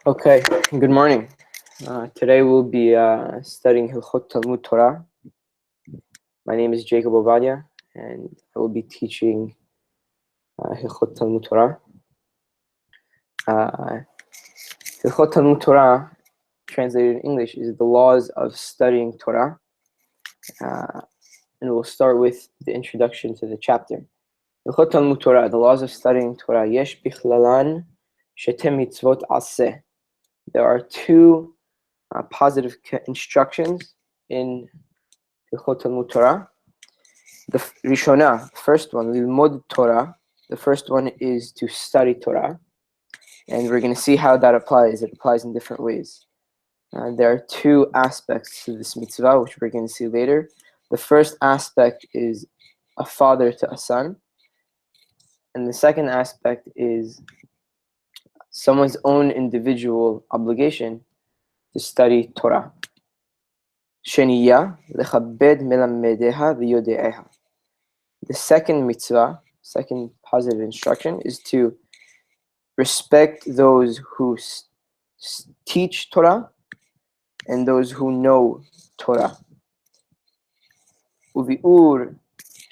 Okay, good morning. Today we'll be studying Hilkhot Talmud Torah. My name is Jacob Ovadia, and I will be teaching Hilkhot Talmud Torah. Hilkhot Talmud Torah, translated in English, is the laws of studying Torah. And we'll start with the introduction to the chapter. Hilkhot Talmud Torah, the laws of studying Torah. Yesh bichlalan shetem mitzvot aseh. There are two positive instructions in Hilkhot Talmud Torah. The Rishona, first one, Lilmod Torah. The first one is to study Torah. And we're going to see how that applies. It applies in different ways. There are two aspects to this mitzvah, which we're going to see later. The first aspect is a father to a son. And the second aspect is someone's own individual obligation to study Torah. Sheniya, lechabed melamedeha v'yode'eha. The second mitzvah, second positive instruction, is to respect those who teach Torah and those who know Torah. Uvi'ur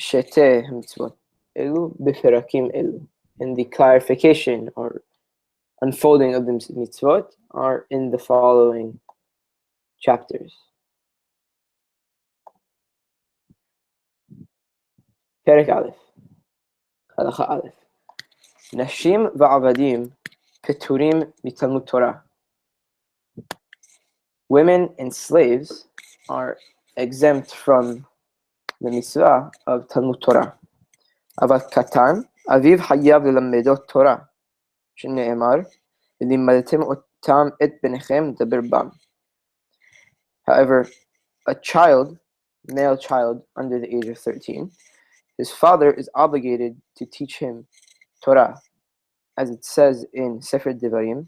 shete mitzvot elu beferakim elu. And the clarification or unfolding of the mitzvot are in the following chapters. Perek Aleph, Halacha Aleph. Nashim va'avadim peturim mitalmud Torah. Women and slaves are exempt from the mitzvah of Talmud Torah. Avat katan aviv hayav lelamedot Torah, shene'emar v'limaltem otam et benechem daber bam. However, a child, male child under the age of 13, his father is obligated to teach him Torah, as it says in Sefer Devarim,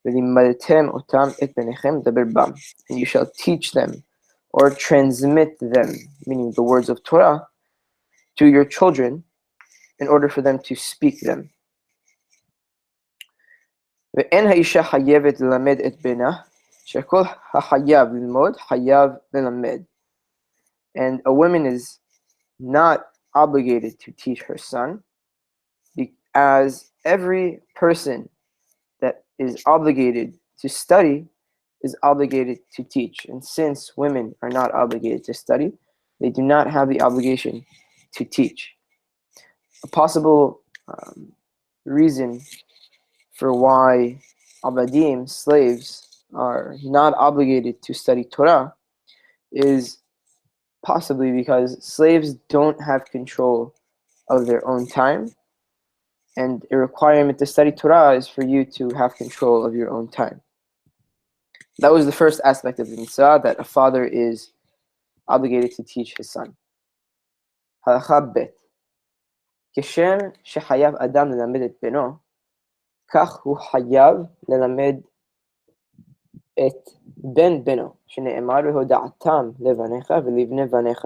v'limaltem otam et benechem daber bam, and you shall teach them or transmit them, meaning the words of Torah, to your children in order for them to speak them. ואין האישה חייבת ללמד את בנה, שכל החייב ללמוד חייב ללמד. And a woman is not obligated to teach her son, as every person that is obligated to study is obligated to teach. And since women are not obligated to study, they do not have the obligation to teach. A possible reason for why abadim, slaves, are not obligated to study Torah is possibly because slaves don't have control of their own time, and a requirement to study Torah is for you to have control of your own time. That was the first aspect of the mitzvah, that a father is obligated to teach his son. Halacha bet. כשם שחייב אדם ללמד את בנו, כך הוא חייב ללמד את בן בנו, שנאמר והודעתם לבניך ולבני בניך.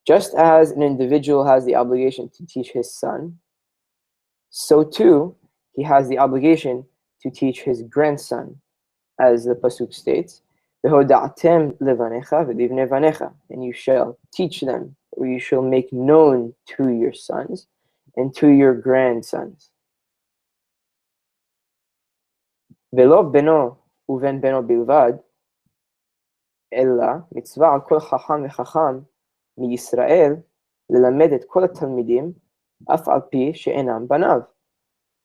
Just as an individual has the obligation to teach his son, so too he has the obligation to teach his grandson, as the pasuk states, והודעתם לבניך ולבני בניך, and you shall teach them, or you shall make known to your sons and to your grandsons. ולא בנו ובן בנו בלבד, אלא מצווה על כל חכם וחכם מישראל ללמד את כל התלמידים, אף על פי שאינם בניו.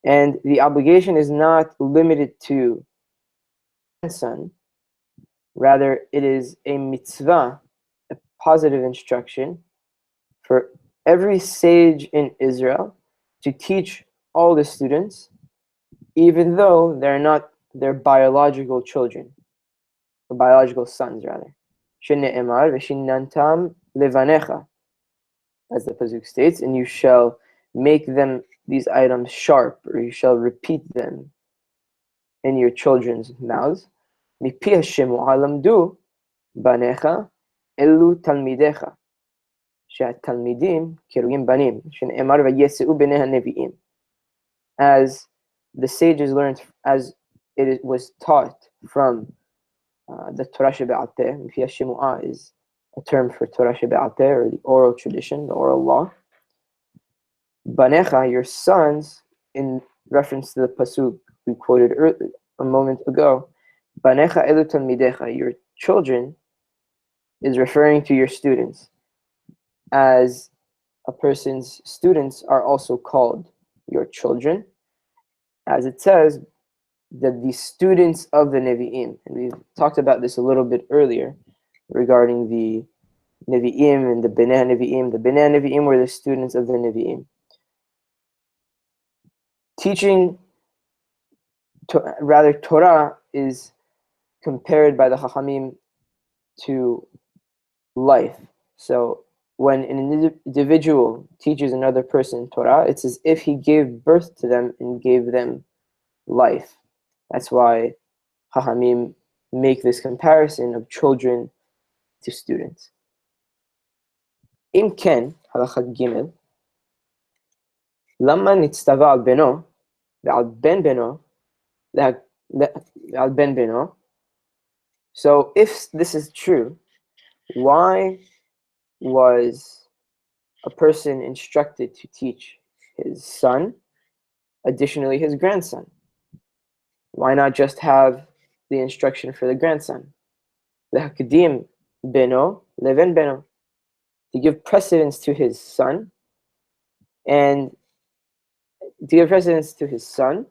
And the obligation is not limited to grandson, rather it is a mitzvah, a positive instruction for every sage in Israel to teach all the students, even though they're not their biological children, or biological sons rather. Shene'emar v'shinantam levanecha, as the pasuk states, and you shall make them, these items, sharp, or you shall repeat them in your children's mouths. Mipi Hashem u'alamdu banecha elu talmidecha. שהתלמידים קרויים בנים, שנאמר ויסעו בני הנביאים. As the sages learned, as it was taught from the Torah Shebe'al Peh. Mifia Shemu'ah is a term for Torah Shebe'al Peh, or the oral tradition, the oral law. Banecha, your sons, in reference to the pasuk we quoted a moment ago, Banecha elu talmidecha, your children, is referring to your students, as a person's students are also called your children, as it says that the students of the Nevi'im, and we've talked about this a little bit earlier regarding the Nevi'im and the Bnei Nevi'im. The Bnei Nevi'im were the students of the Nevi'im. Teaching, Torah is compared by the Chachamim to life. So when an individual teaches another person Torah, it's as if he gave birth to them and gave them life. That's why Chachamim make this comparison of children to students. Im ken, halakha gimel, lama nitztava al beno, al ben beno, al ben beno. So if this is true, why was a person instructed to teach his son, additionally his grandson? Why not just have the instruction for the grandson? Lehakdim beno leven beno, to give precedence to his son, and to give precedence to his son.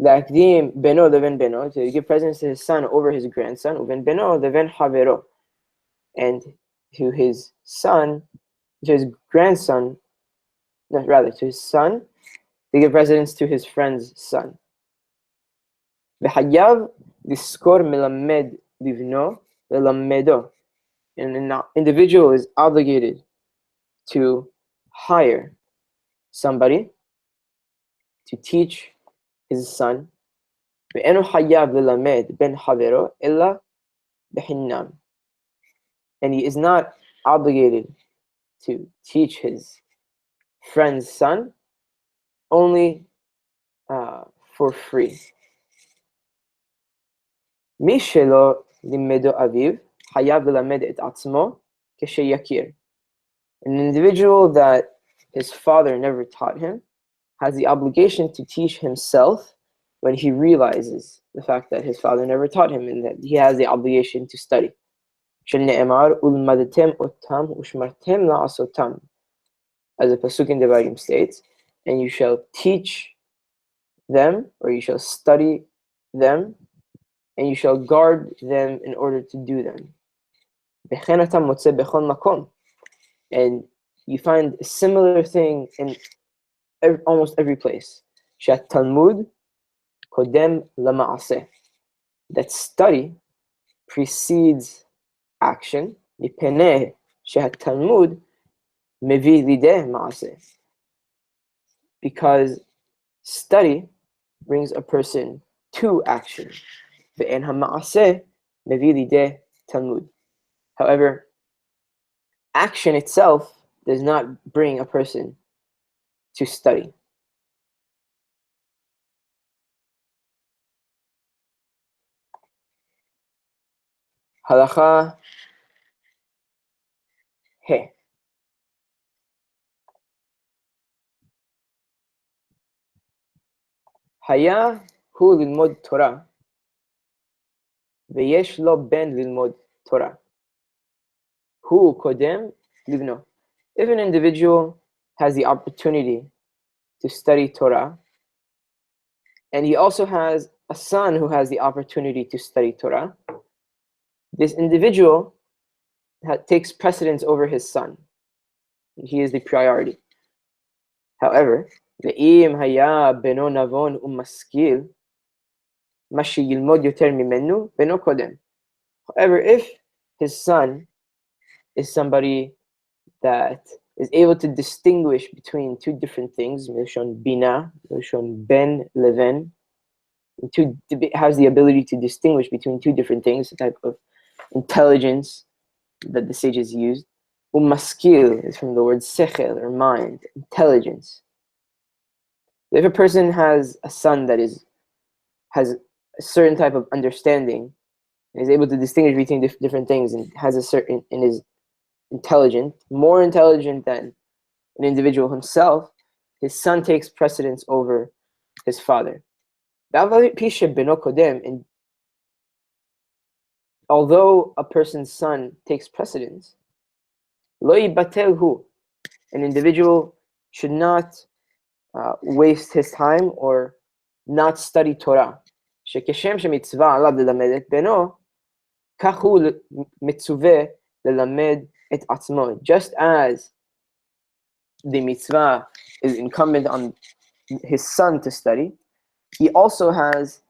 Lehakdim beno leven beno, to give precedence to his son over his grandson. Uven beno leven havero, and to his son, to his grandson, no, rather to his son, to give precedence to his friend's son. V'hayav diskor melamed livno lelamedo, and an individual is obligated to hire somebody to teach his son. Ve'enu hayav lelamed ben havero illa behinnam, and he is not obligated to teach his friend's son only for free. Mi shelo limedo aviv hayav lelamed et atzmo kesheyakir. An individual that his father never taught him has the obligation to teach himself when he realizes the fact that his father never taught him, and that he has the obligation to study. As the pasuk in Devarim states, and you shall teach them, or you shall study them, and you shall guard them in order to do them. And you find a similar thing in almost every place. Talmud kodem lama'aseh, that study precedes action. Talmud mevi lideh ma'aseh, because study brings a person to action. Ve'en ha'ma'aseh mevi lideh Talmud. However, action itself does not bring a person to study. Halakha he. Haya hu lilmod Torah, veyesh lo ben lilmod Torah. Hu kodem livno. If an individual has the opportunity to study Torah, and he also has a son who has the opportunity to study Torah, this individual takes precedence over his son. He is the priority. However, ve'im haya beno navon umaskil mashi yilmod yoter mimenu beno kodem. However, if his son is somebody that is able to distinguish between two different things, Milshon Bina, Milshon Ben Leven, has the ability to distinguish between two different things, the type of intelligence that the sages used. Umaskil is from the word sechel, or mind, intelligence. If a person has a son that has a certain type of understanding and is able to distinguish between different things and has a certain and is intelligent, more intelligent than an individual himself, his son takes precedence over his father. And although a person's son takes precedence, an individual should not waste his time or not study Torah. שכשם שמצווה עליו ללמד את בנו, כך הוא מצווה ללמד את עצמו. Just as the mitzvah is incumbent on his son to study, he also has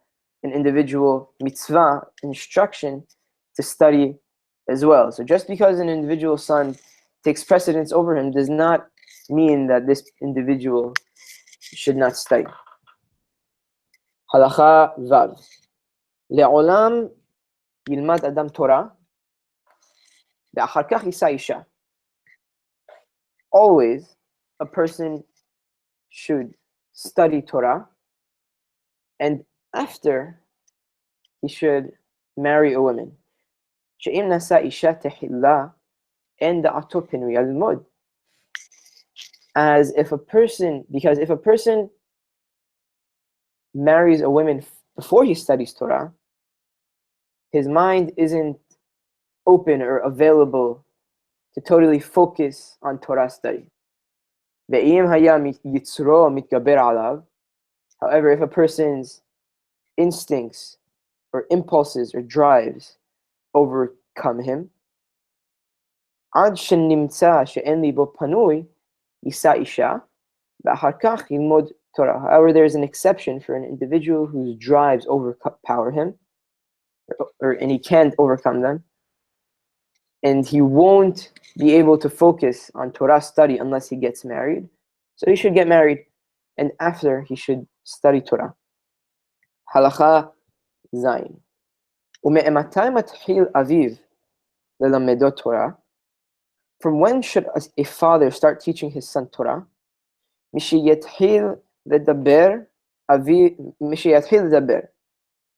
an individual mitzvah instruction to study as well. So just because an individual son takes precedence over him does not mean that this individual should not study. Halacha Vav. לעולם ילמד אדם תורה, ואחר כך יישא אישה. Always, a person should study Torah, and after, he should marry a woman. שאם נשא אישה תחילה, אין דעתו פנויה ללמוד. Because if a person marries a woman before he studies Torah, his mind isn't open or available to totally focus on Torah study. However, if a person's instincts or impulses or drives overcome him, however, there's an exception for an individual whose drives overpower him, and he can't overcome them, and he won't be able to focus on Torah study unless he gets married. So he should get married, and after he should study Torah. Halacha Zayin. ומאמתי מתחיל אביו ללמדו Torah? From when should a father start teaching his son Torah? משייתחיל לדבר.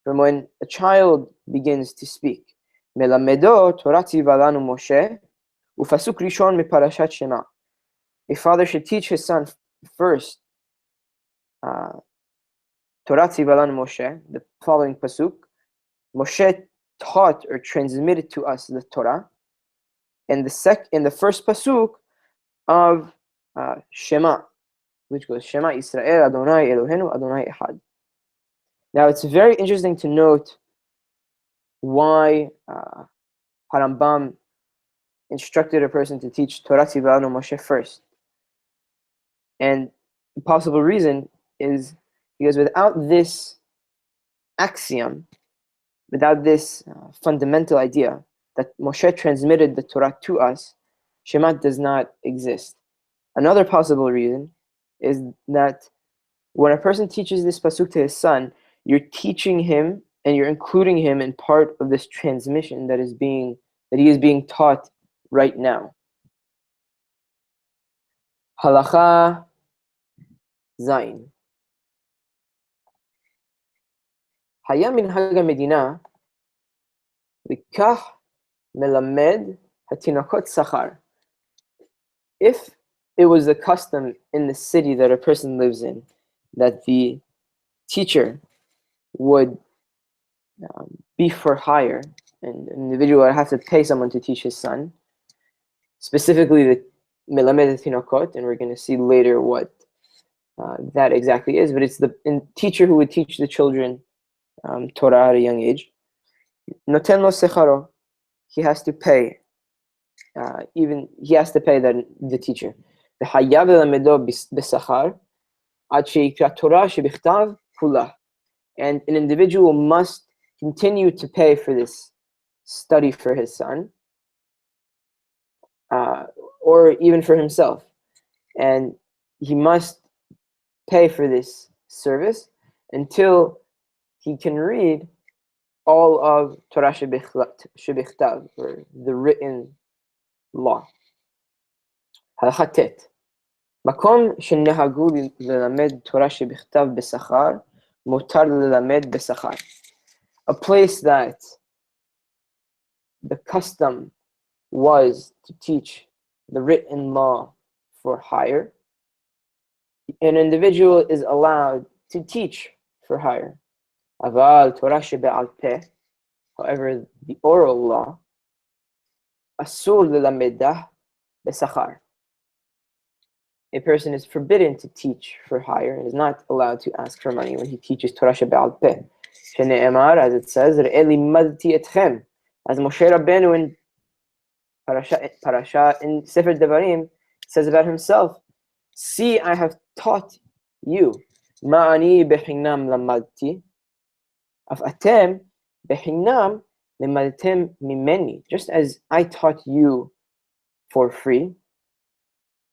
From when a child begins to speak. מלמדו תורה ציווה לנו משה, ופסוק ראשון מפרשת שמע. A father should teach his son first תורה ציווה לנו משה, the following pasuk. Moshe taught or transmitted to us the Torah, and in the first pasuk of Shema, which goes Shema Yisrael Adonai Eloheinu Adonai Echad. Now it's very interesting to note why Harambam instructed a person to teach Torah tzivah lanu Moshe first. And the possible reason is because without this axiom, without this fundamental idea that Moshe transmitted the Torah to us, Shema does not exist. Another possible reason is that when a person teaches this pasuk to his son, you're teaching him and you're including him in part of this transmission that he is being taught right now. Halacha Zayin. היה מנהג המדינה לקח מלמד התינוקות שכר. If it was the custom in the city that a person lives in that the teacher would be for hire, and an individual would have to pay someone to teach his son, specifically the melamed tinokot, and we're going to see later what that exactly is, but it's the teacher who would teach the children Torah at a young age. Noten lo secharo, he has to pay the teacher. וחייב ללמדו בשכר עד שיקרא תורה שבכתב כולה. And an individual must continue to pay for this study for his son, or even for himself. And he must pay for this service until he can read all of Torah shebichtav, or the written law. Halakha tet. מקום שנהגו ללמד תורה שבכתב בשכר, מותר ללמד בשכר. A place that the custom was to teach the written law for hire, an individual is allowed to teach for hire. אבל תורה שבעל פה, however, the oral law, אסור ללמדה בשכר. A person is forbidden to teach for hire and is not allowed to ask for money when he teaches Torah שבעל פה. שנאמר, as it says, ראה לימדתי אתכם. As Moshe Rabbeinu in Parasha in Sefer Devarim says about himself, see, I have taught you. מה אני בחינם למדתי, אף אתם בחינם למדתם ממני. Just as I taught you for free,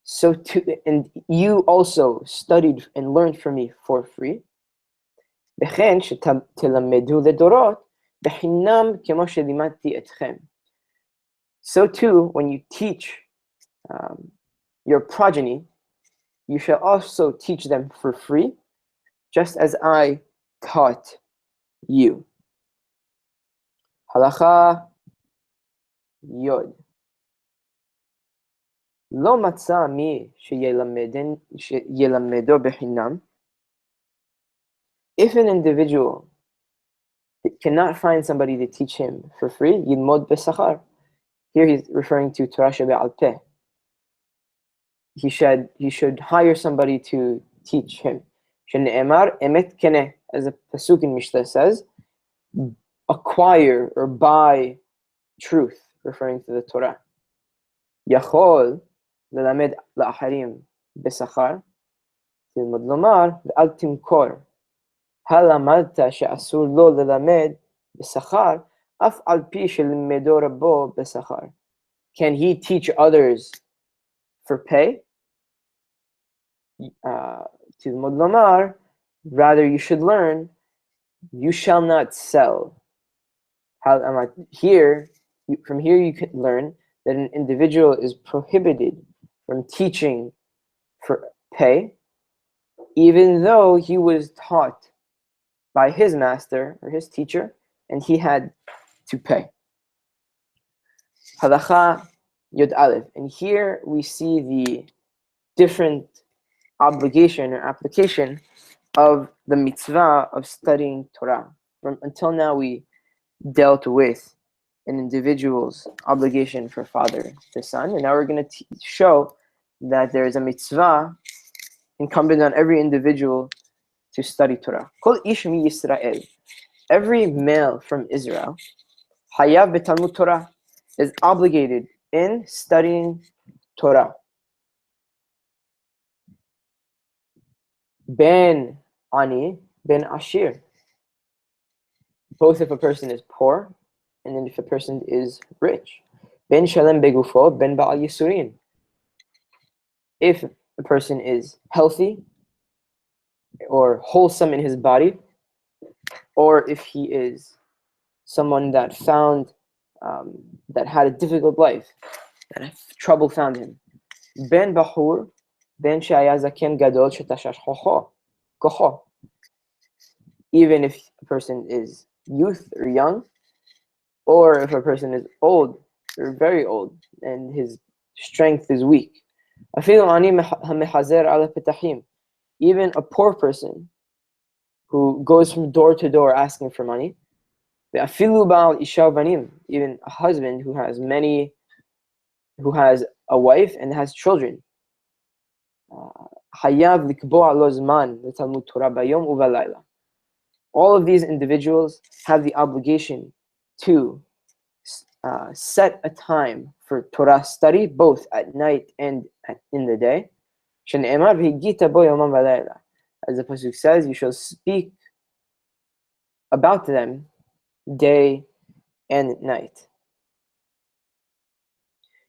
so too, and you also studied and learned from me for free. וכן שתלמדו לדורות בחינם כמו שלימדתי אתכם. So too, when you teach your progeny, you shall also teach them for free, just as I taught you. Halacha Yod. לא מצא מי שילמדו בחינם. If an individual cannot find somebody to teach him for free, ילמוד בשכר. Here he's referring to Torah שבעל פה. He should hire somebody to teach him. שנאמר אמת כנה, as the pasuk in Mishnah says, acquire or buy truth, referring to the Torah. יכול ללמד לאחרים בשכר, תלמוד לומר ואל תמכור. הלמדת שאסור לו ללמד בשכר, אף על פי שלמדו רבו בשכר. Can he teach others for pay? תלמוד לומר, rather you should learn, you shall not sell. From here you can learn that an individual is prohibited from teaching for pay, even though he was taught by his master or his teacher, and he had to pay. Halacha Yod Aleph. And here we see the different obligation or application of the mitzvah of studying Torah. Until now, we dealt with an individual's obligation for father to son, and now we're going to show that there is a mitzvah incumbent on every individual to study Torah. Kol ish mi Yisrael, every male from Israel, hayav betalmud Torah, is obligated in studying Torah. Ben ani, ben ashir, both if a person is poor and then if a person is rich. Ben shalem begufo, ben ba'al yisurin. If a person is healthy or wholesome in his body, or if he is someone that that had a difficult life, that trouble found him. Ben bahur, ben shaya zaken gadol shetashash kocho. Even if a person is youth or young, or if a person is old or very old and his strength is weak. Even a poor person who goes from door to door asking for money. Even a husband who has a wife and has children. All of these individuals have the obligation to set a time for Torah study, both at night and in the day. As the pasuk says, you shall speak about them day and night.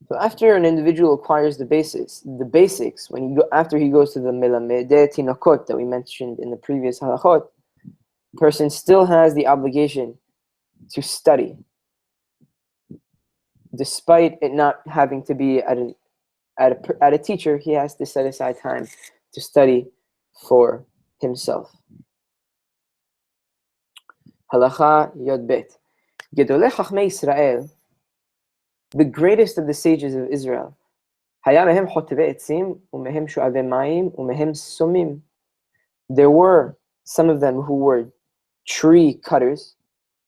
So after an individual acquires the basics, after he goes to the melamedeh tinokot that we mentioned in the previous halachot, the person still has the obligation to study, despite it not having to be at at a teacher, he has to set aside time to study for himself. Halacha Yod Bet. Gedolei Chachmei Israel, the greatest of the sages of Israel, היה מהם חוטבי עצים ומהם שואבי מים ומהם סומים. There were some of them who were tree cutters.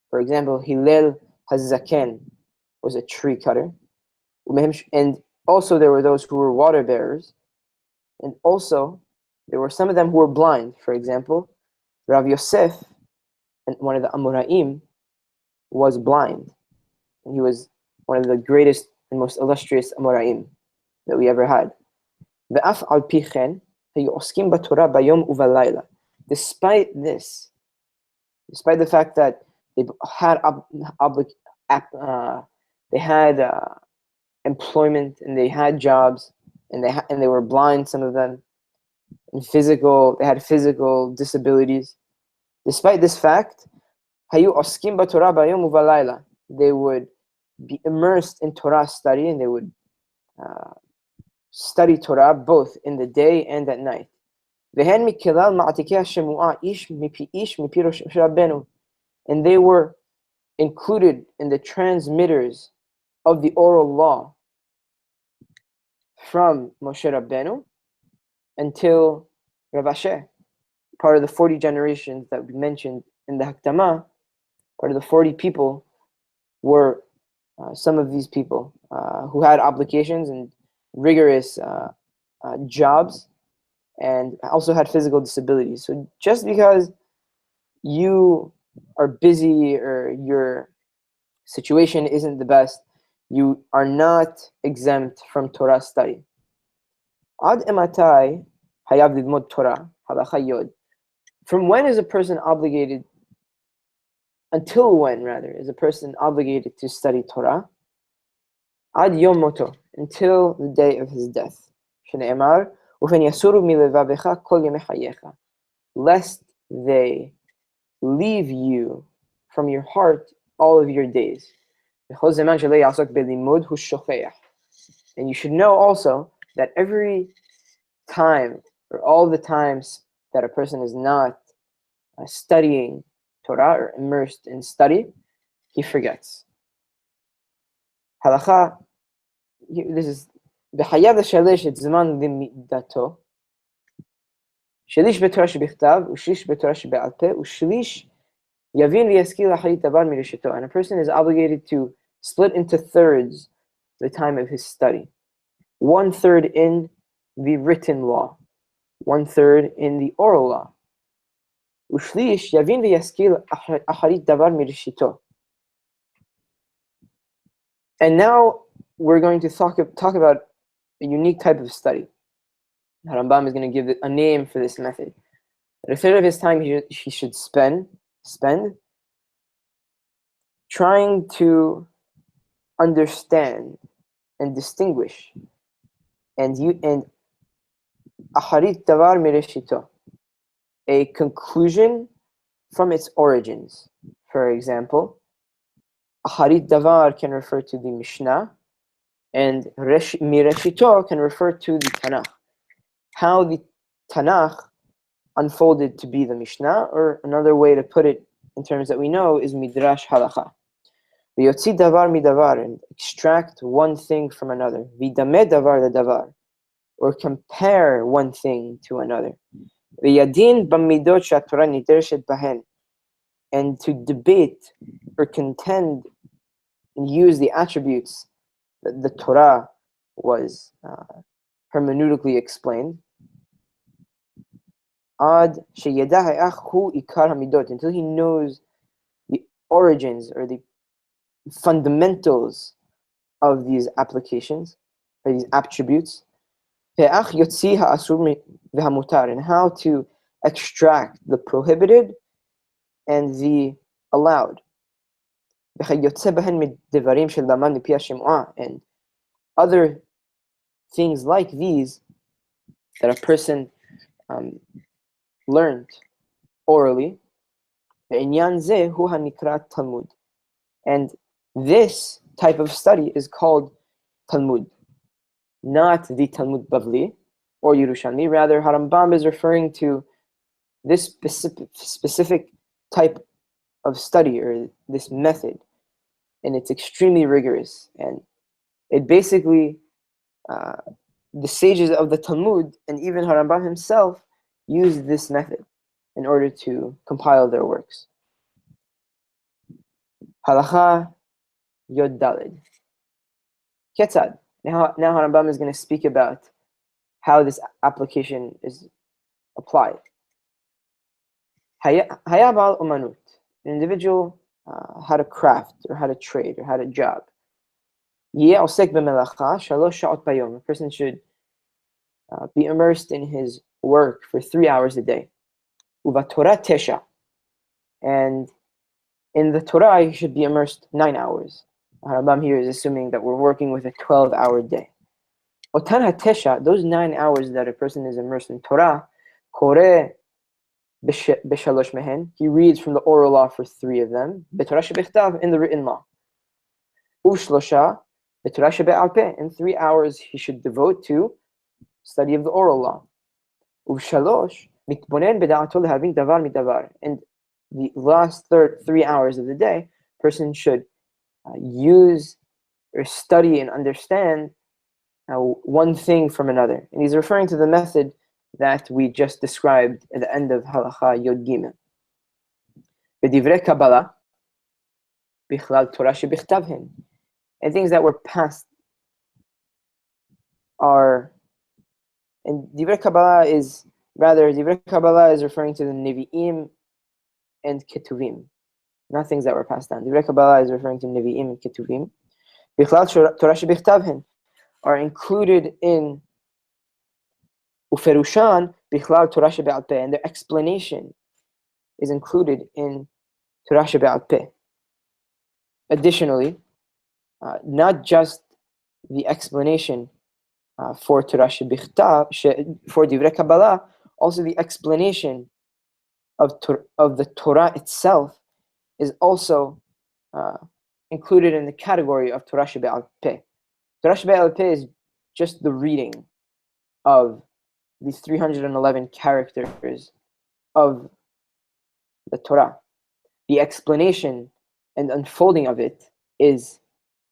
For example, Hillel HaZaken was a tree cutter. And also there were those who were water bearers. And also there were some of them who were blind. For example, Rav Yosef, and one of the Amoraim, was blind. And he was one of the greatest and most illustrious Amoraim that we ever had. ואף על פי כן, היו עוסקים בתורה ביום ובלילה. Despite this, despite the fact that they had employment and they had jobs and they were blind, some of them, and they had physical disabilities. Despite this fact, היו עוסקים בתורה ביום ובלילה. They would be immersed in Torah study, and they would study Torah both in the day and at night. והן מכלל מעתיקי השמועה איש מפי ראש רבנו. And they were included in the transmitters of the oral law from Moshe Rabbeinu until Rav Asher. Part of the 40 generations that we mentioned in the Hakdama, part of the 40 people were some of these people who had obligations and rigorous jobs and also had physical disabilities. So just because you are busy or your situation isn't the best, you are not exempt from Torah study. Ad ematai hayav lilmod Torah halacha yod. From when is a person obligated? Until when, rather, is a person obligated to study Torah? Ad yom moto, until the day of his death. Shne'emar ufen yasuru milevavecha kol yemei chayecha, lest they leave you from your heart all of your days. And you should know also that every time, or all the times that a person is not studying Torah or immersed in study, he forgets. Halacha, this is בחייב לשלש את זמן למידתו, שליש בתורה שבכתב ושליש בתורה שבעל פה ושליש יבין וישכיל אחרית דבר מרשתו. And a person is obligated to split into thirds the time of his study. 1/3 in the written law, 1/3 in the oral law. ושליש יבין וישכיל אחרית דבר מרשתו. And now we're going to talk about a unique type of study. Rambam is going to give a name for this method. A third of his time he should spend trying to understand and distinguish and aharit davar mireshito, a conclusion from its origins. For example, aharit davar can refer to the Mishnah, and mireshito can refer to the Tanakh. How the Tanakh unfolded to be the Mishnah, or another way to put it in terms that we know is midrash halacha. V'yotzi davar midavar, and extract one thing from another. V'dameh davar ledavar, or compare one thing to another. V'yadin b'midot she'atorah nidereshet bahen, and to debate or contend and use the attributes that the Torah was hermeneutically explained. Ad sheyedah ha'ach hu ikar hamidot, until he knows the origins or the fundamentals of these applications or these attributes. Ve'ach yotzi ha'asur ve'hamutar, and how to extract the prohibited and the allowed. And other things like these that a person learned orally. And this type of study is called Talmud. not the Talmud Bavli or Yerushalmi. Rather, Harambam is referring to this specific type of study, or this method, and it's extremely rigorous. And it basically, the sages of the Talmud and even Harambam himself used this method in order to compile their works. Halacha Yod Daled. Ketzad. Now Harambam is going to speak about how this application is applied. Haya bal umanut. An individual had a craft, or had a trade, or had a job. Yeh osek b'melacha shalosh sha'ot bayom. A person should be immersed in his work for 3 hours a day. Uva Torah tesha. And in the Torah, he should be immersed 9 hours. Harambam here is assuming that we're working with a 12-hour day. Otan hatesha, those 9 hours that a person is immersed in Torah, kore b'shalosh mehen, he reads from the oral law for 3 of them, b'torah shebichtav, in the written law. Uvshlosha b'torah shebe'al peh, in 3 hours he should devote to study of the oral law. Uvshalosh mitbonen b'da'ato lehavin davar midavar, and the last 3 hours of the day, person should use or study and understand one thing from another. And he's referring to the method that we just described at the end of Halacha Yod Gimel. B'divrei Kabbalah, bichlal Torah shebichtavhen, and things that were passed are, and Divrei Kabbalah is referring to the Nevi'im and Ketuvim, not things that were passed down. Divrei Kabbalah is referring to Nevi'im and Ketuvim. Bichlal Torah shebichtavhen are included in Uferushan bichlal Torah shebe'al peh, and their explanation is included in Torah shebe'al peh. Additionally, not just the explanation for Torah shebichtav, for Divrei Kabbalah, also the explanation of the Torah itself is also included in the category of Torah shebe'al peh. Torah shebe'al peh is just the reading of these 311 characters of the Torah. The explanation and unfolding of it is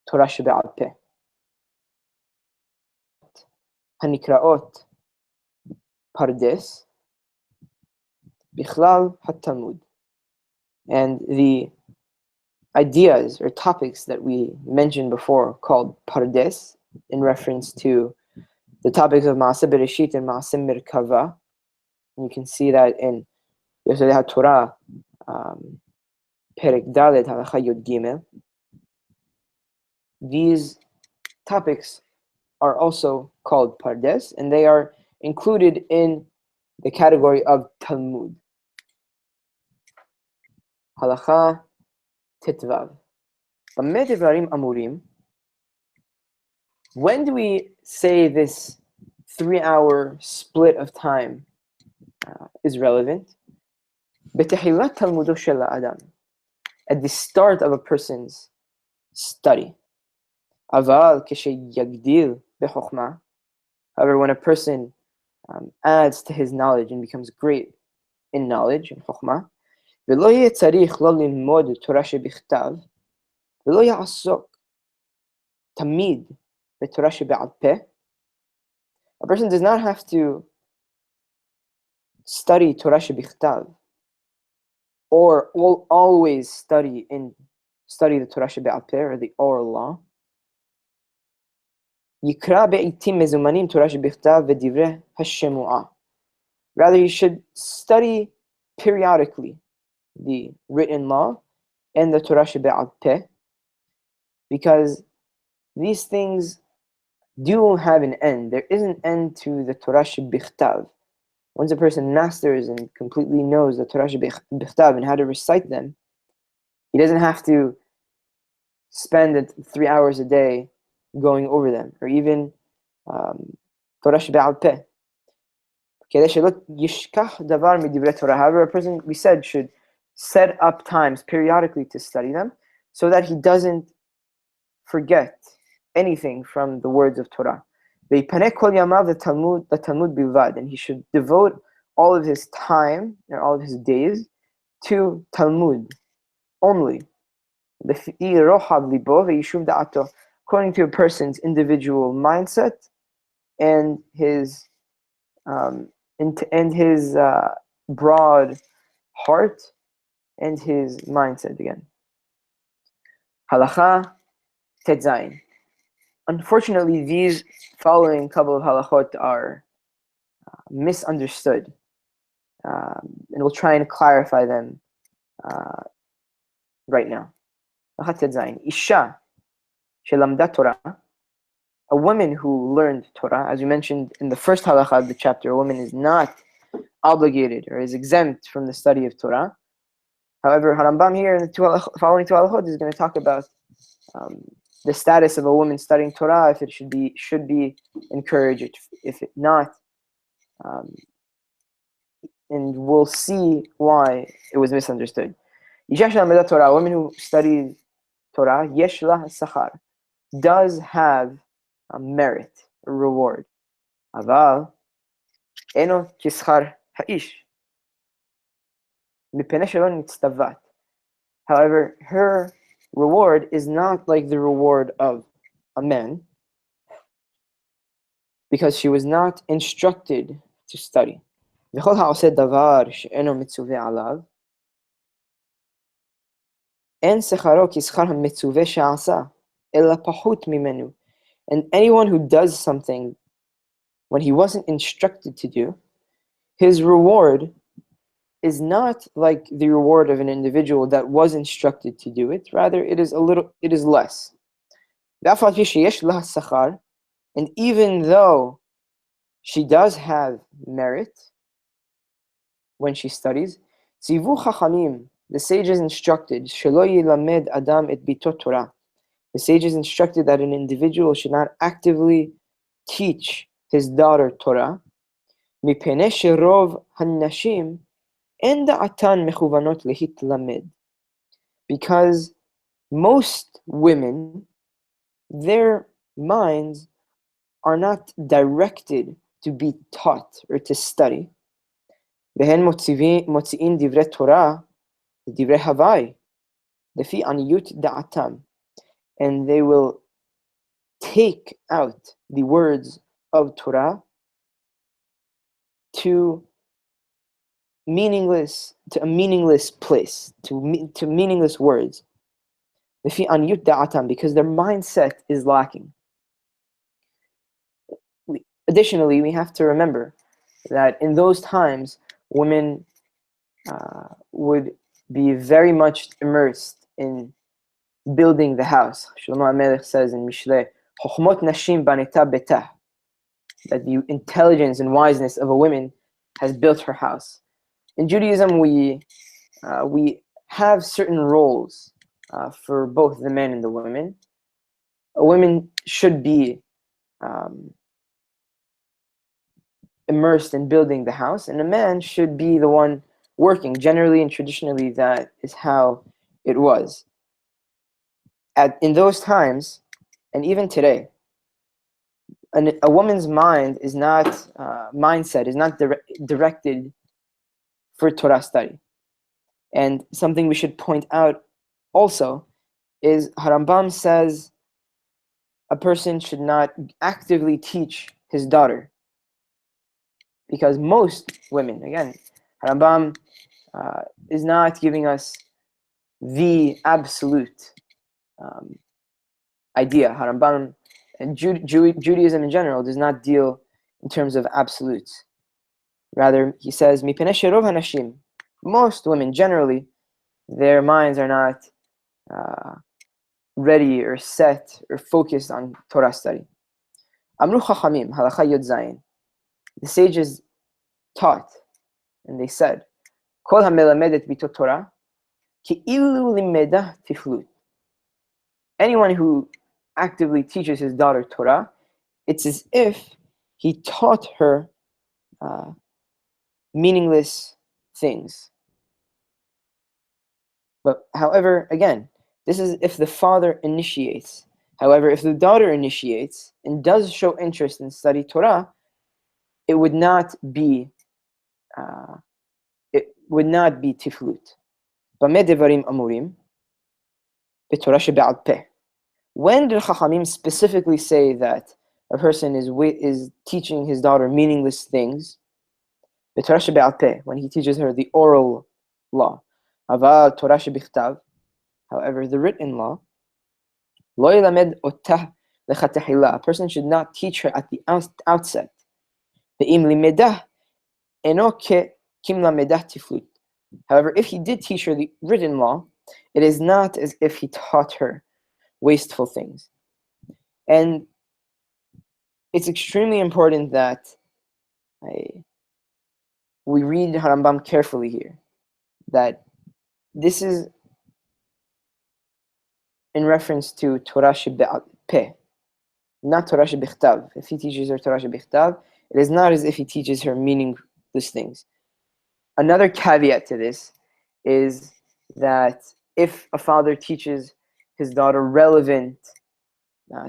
Torah shebe'al peh. Hanikraot Pardes Bichlal HaTalmud. And the ideas or topics that we mentioned before, called Pardes, in reference to the topics of Maaseh Bereshit and Maaseh Merkava. And you can see that in Yesodei HaTorah, Perek Dalet, Halacha Yod Gimel. These topics are also called Pardes, and they are included in the category of Talmud. Halacha Tetvav. Bameh Devarim Amurim. When do we say this 3-hour split of time is relevant? B'tehilat Talmudo shel Adam, at the start of a person's study. Aval kesheyagdil b'chokhmah. However, when a person adds to his knowledge and becomes great in knowledge and chokhmah, v'lo yeh tzarich lo limod Torah shebichtav, v'lo ya'asok tamid b'Torah shebe'al peh. A person does not have to study Torah shebichtav, or will always study the Torah shebe'al peh, or the oral law. Yikra be'itim mezumanim Torah shebichtav v'divrei hashemu'ah. Rather, you should study periodically the written law and the Torah shebe'al peh, because these things do have an end. There is an end to the Torah shebichtav. Once a person masters and completely knows the Torah shebichtav and how to recite them, he doesn't have to spend 3 hours a day going over them, or even Torah shebe'al peh. However, a person, we said, should set up times periodically to study them, so that he doesn't forget anything from the words of Torah. ויפנה כל ימיו לתלמוד בלבד, and he should devote all of his time and all of his days to Talmud only. לפי רוחב ליבו ויישוב דעתו, according to a person's individual mindset and his broad heart and his mindset again. Halacha Tetzayin. Unfortunately, these following couple of halachot are misunderstood, and we'll try and clarify them right now. Halacha Tetzayin. Isha shelamda Torah, a woman who learned Torah, as we mentioned in the first halacha of the chapter, a woman is not obligated or is exempt from the study of Torah. However, Harambam here in the following two halachot is going to talk about the status of a woman studying Torah, if it should be encouraged, if it not, and we'll see why it was misunderstood. Torah, a woman who studies Torah, yesh lah sachar, does have a merit, a reward. Aval eno kischar ha'ish, mipnei shelo nitztavat. However, her reward is not like the reward of a man, because she was not instructed to study. וכל העושה דבר שאינו מצווה עליו, אין שכרו כשכר המצווה שעשה, אלא פחות ממנו. And anyone who does something when he wasn't instructed to do, his reward is not like the reward of an individual that was instructed to do it. Rather, it is less. And even though she does have merit when she studies, the sages instructed, the sages instructed that an individual should not actively teach his daughter Torah, because most women, their minds are not directed to be taught or to study. And they will take out the words of Torah to a meaningless place, to meaningless words, because their mindset is lacking. Additionally, we have to remember that in those times, women would be very much immersed in building the house. Shlomo HaMelech says in Mishle, "Chochmot nashim baneta betah," that the intelligence and wiseness of a woman has built her house. In Judaism, we have certain roles for both the men and the women. A woman should be immersed in building the house, and a man should be the one working. Generally and traditionally, that is how it was. In those times, and even today, a woman's mindset is not directed for Torah study. And something we should point out also is Harambam says a person should not actively teach his daughter, because most women, again, Harambam is not giving us the absolute idea. Harambam and Judaism in general does not deal in terms of absolutes. Rather, he says, "Mipnei sherov hanashim," most women generally, their minds are not ready or set or focused on Torah study. Amru chachamim, halacha yod zayin. The sages taught, and they said, "Kol hamelamedet bito Torah, ki'ilu limedah tiflut." Anyone who actively teaches his daughter Torah, it's as if he taught her meaningless things. But however, again, this is if the father initiates. However, if the daughter initiates and does show interest in study Torah, it would not be tiflut. במה דברים אמורים? בתורה שבעל פה. When did Chachamim specifically say that a person is teaching his daughter meaningless things? בתורה שבעל פה, when he teaches her the oral law. אבל תורה שבכתב, however, the written law, לא ילמד אותה לכתחילה. A person should not teach her at the outset. ואם לימדה, אינו כמלמדה tiflut. However, if he did teach her the written law, it is not as if he taught her wasteful things. And it's extremely important that we read Harambam carefully here, that this is in reference to Torah shebe'al peh, not Torah shebichtav. If he teaches her Torah shebichtav, it is not as if he teaches her meaningless things. Another caveat to this is that if a father teaches his daughter relevant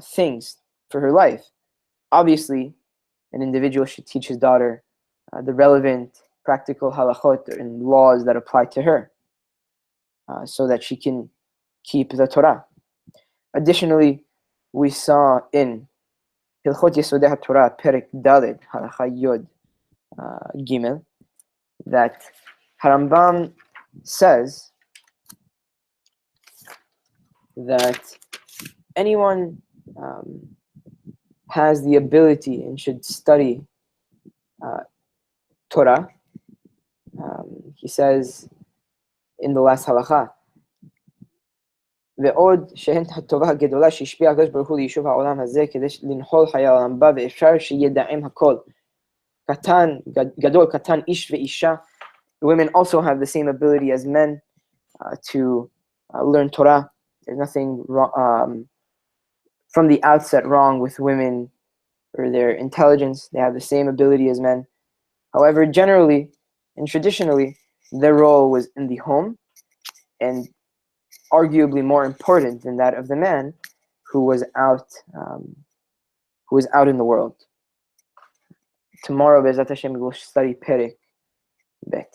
things for her life, obviously an individual should teach his daughter the relevant practical halachot and laws that apply to her, so that she can keep the Torah. Additionally, we saw in Hilkhot Yesodei Torah, Perek Daled, Halacha Yod Gimel, that Harambam says that anyone has the ability and should study Torah. He says in the last halacha, ועוד שהן הטובה הגדולה שהשפיעה הקדוש ברוך הוא ליישוב העולם הזה כדי לנחול חיי העולם בה ואפשר שידעים הכל. גדול, קטן, איש ואישה. Women also have the same ability as men to learn Torah. There's nothing wrong, from the outset wrong with women or their intelligence. They have the same ability as men. However, generally and traditionally, their role was in the home, and arguably more important than that of the man who was out in the world. Tomorrow, Be'ezrat Hashem, we will study Perek Bet.